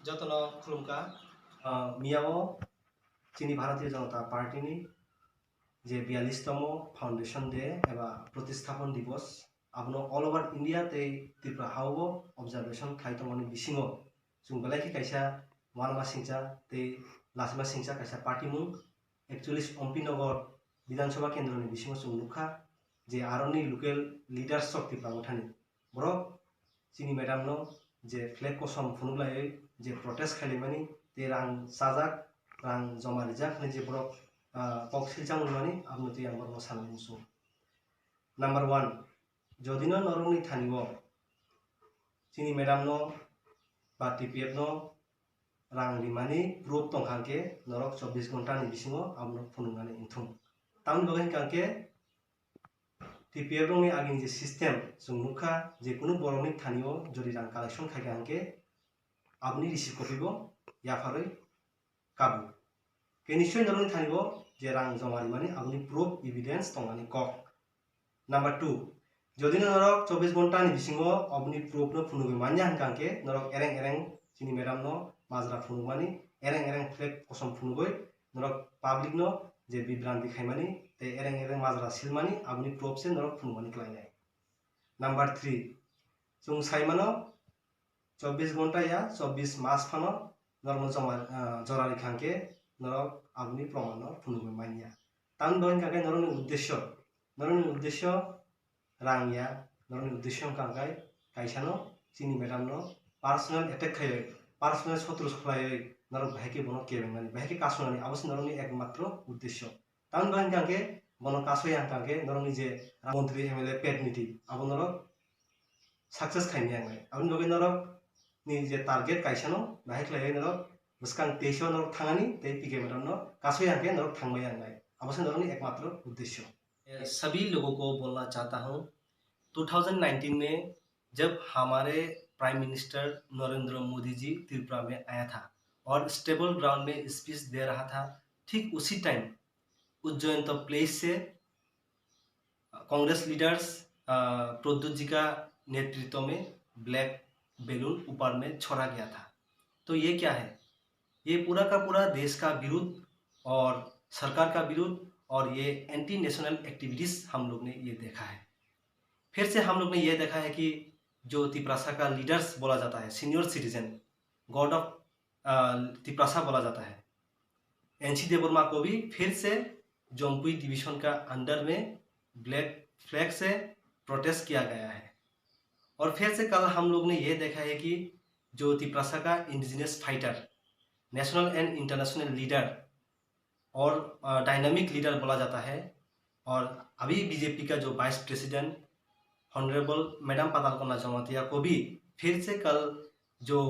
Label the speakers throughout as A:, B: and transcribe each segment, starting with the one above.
A: जतन खुलुमका मियाओ चीनी भारतीय जनता पार्टी नि जे 42तम फाउंडेशन डे एबा प्रतिस्थापन दिवस आपनो ऑल ओवर इंडिया ते त्रिपुरा हावो ऑब्जर्वेशन खाइतमनि बिसिङो जों बेलायखि कायसा वानमा सिंचा ते लासमा सिंचा कायसा पार्टी मुं 41 अम्पिनगर विधानसभा केंद्र नि बिसिङो जों नुखा जे आरनि लोकल लीडर्स ऑफ त्रिपुरा मथानि बरो चीनी मैडम नो जे फ्लैग कसम फुनुलायै जे प्रोटेस्ट खालिमानि ते रां साजाक रां जमा रिजाक ने जे बरो पक सिलचां मानि आपनो ते आंबर मसाला मुसु नंबर 1 जदिनो नरंनि थानिबो चीनी मैडम नो बा टीपीएफ नो रां रिमानि प्रूफ तंखांके नरक 24 घंटा नि बिसिङो आपनो फुनुंगानि इंथुं ताउन बगैन कांके टीपीएफ रंनि आगिन जे सिस्टेम जों नुखा जे कुनु बरनि थानियो जदि रां कालेक्शन खायगांके आपनि रिसीव कपिबो याफारै काबु के निश्चय नरनि थानिबो जे रां जमानि मानि आपनि प्रूफ एविडेंस तंगानि कक नंबर 2 जदि नरक 24 घंटा नि बिसिङो आपनि प्रूफ नो फुनुगै मान्या हनकांके नरक एरें एरें चीनी मैडम नो माजरा फुनुमानि एरें एरें फ्लेग कसम फुनुगै नरक पब्लिक नो जे बिब्रांति खायमानि ते एरें एरें माजरा सिलमानि आपनि प्रूफ से नरक फुनुमानि क्लाइनाय नंबर 3 जों साइमानो 24 घंटा या 24 मास फानो नरम जमा जरारि खांके नरक आपनि प्रमाण फुनुगै मान्या तान बहन काके नरनि उद्देश्य रांया नरनि उद्देश्य कांगाय कायसानो चीनी मैडम नो पर्सनल अटैक खायै पर्सनल शत्रु सफलायै नरक भाइके बनो केबेंगानि भाइके कासुनानि आवस नरनि एकमात्र उद्देश्य तान बहन काके बनो कासोया काके नरनि जे मंत्री एमएलए पेट नीति अब नरक सक्सेस खायनि आंगाय अब नगे नरक नि जे टारगेट कायसानो भाइ खलायै नरक बसकां तेसो नरक थांगानि ते पीके मैडम नो कासोया के नरक थांबाय आंगाय आवस नरनि एकमात्र उद्देश्य सभी लोगों को बोलना चाहता हूं 2019 में जब हमारे प्राइम मिनिस्टर नरेंद्र मोदी जी त्रिपुरा में आया था और स्टेबल ग्राउंड में स्पीच दे रहा था ठीक उसी टाइम उज्जैन तो प्लेस से कांग्रेस लीडर्स प्रद्युत जी का नेतृत्व में ब्लैक बैलून ऊपर में छोड़ा गया था। तो ये क्या है? ये पूरा का पूरा देश का विरुद्ध और सरकार का विरुद्ध और ये एंटी नेशनल एक्टिविटीज हम लोग ने ये देखा है। फिर से हम लोग ने ये देखा है कि जो तिप्रासा का लीडर्स बोला जाता है, senior citizen, God of Tiprasa बोला जाता है, एनसी देववर्मा को भी फिर से जोंपुई डिवीजन का अंडर में ब्लैक फ्लैग से प्रोटेस्ट किया गया है। और फिर से कल हम लोग ने ये देखा है कि जो तिप्रासा का indigenous fighter, national and international leader और डायनामिक लीडर बोला जाता है, और अभी बीजेपी का जो vice president honourable madam Patalkanna Jamatia को भी फिर से कल जो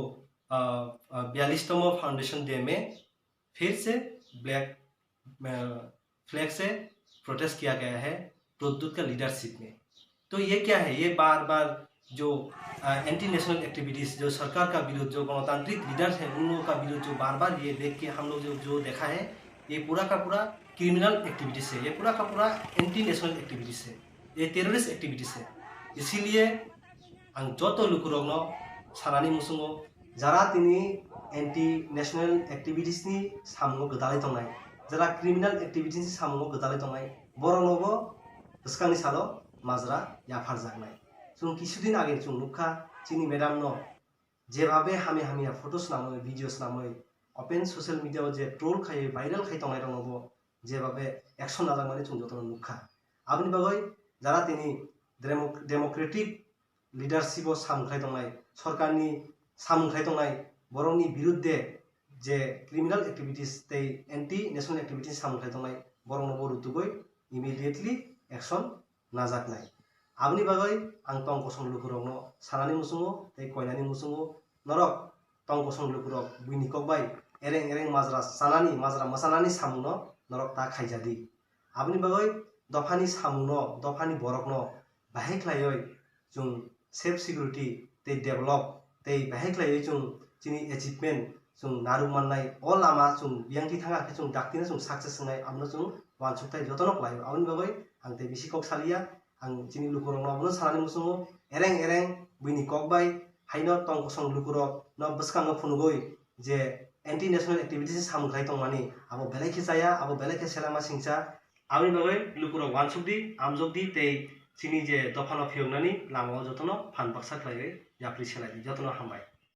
A: 42तम फाउंडेशन डे में फिर से ब्लैक फ्लैग से प्रोटेस्ट किया गया है प्रद्युत का लीडरशिप में। तो ये क्या है? ये बार बार जो एंटी नेशनल एक्टिविटीज, जो सरकार का विरोध, जो गणतांत्रिक लीडर्स हैं उन लोगों का विरोध जो बार बार ये देख के हम लोग जो देखा है, ये पूरा का पूरा क्रिमिनल एक्टिविटीज है, ये पूरा का पूरा एंटी नेशनल एक्टिविटीज है, ये टेररिस्ट एक्टिविटीज है। इसीलिए आं जतो लुकुरगनो सानानि मुसुङो जरा तिनी एंटी नेशनल एक्टिविटीज नि सामङो गोदालै दंनाय, जरा क्रिमिनल एक्टिविटीज नि सामङो गोदालै दंनाय बरनोबो बसकानि सालो माजरा याफार जागनाय। जों किछुदिन आगे जों नुखा चीनी मैडम नो जेभाबे हामे हामिया फोटोस नामै भिडियोस नामै ओपन सोशल मीडिया जे ट्रोल खायै भाइरल खाय तंनाय दंबो जेभाबे एक्शन लाजाक माने जों जतो नुखा आबनि बागै जरा तिनी डेमोक्रेटिक लीडरशिप सामख्लाय दंनाय, सरकारनि सामख्लाय दंनाय बरंनि विरुद्धे जे क्रिमिनल एक्टिविटीज ते एंटी नेशनल एक्टिविटीज सामख्लाय दंनाय बरंनो बरुतुगै इमिडिएटली एक्शन नाजाकनाय आबनि बागै आं टंकसं लुकुरगनो सानानि मुसुङो ते कयनानि मुसुङो नरक टंकसं लुकुरग बुइनिकक बाय एरें एरें माजरा सानानि माजरा मसानानि सामुनो नरक ता खायजादि आबनि बागै दफानि सामुनो दफानि बरकनो बाहायख्लायै जों सेफ सिक्योरिटी ते डेभलप ते बाहायख्लायै जों जोंनि एचिभमेन्ट जों नारुमाननाय अ लामा जों बियांथि थाङाखै जों दाक्तिनो जों सक्सेस होनाय आमनो जों वानसुकथाय जतनक लायो आबनि बागै आं ते बिसिकक सालिया आं जोंनि लुकुरंनो सानानि मुसुङो एरें एरें बुइनि कक bye haino tong kosong lukurok no bwskang phunugoi je anti national activities samkhai tongmani abo belai khijaya abo belai khe selama singcha aboni bagai lukurok wansukdi amjokdi tei chini je dofano phiyongnani lama jotono phan baksa khlaiwi yapri selai jotono hambai।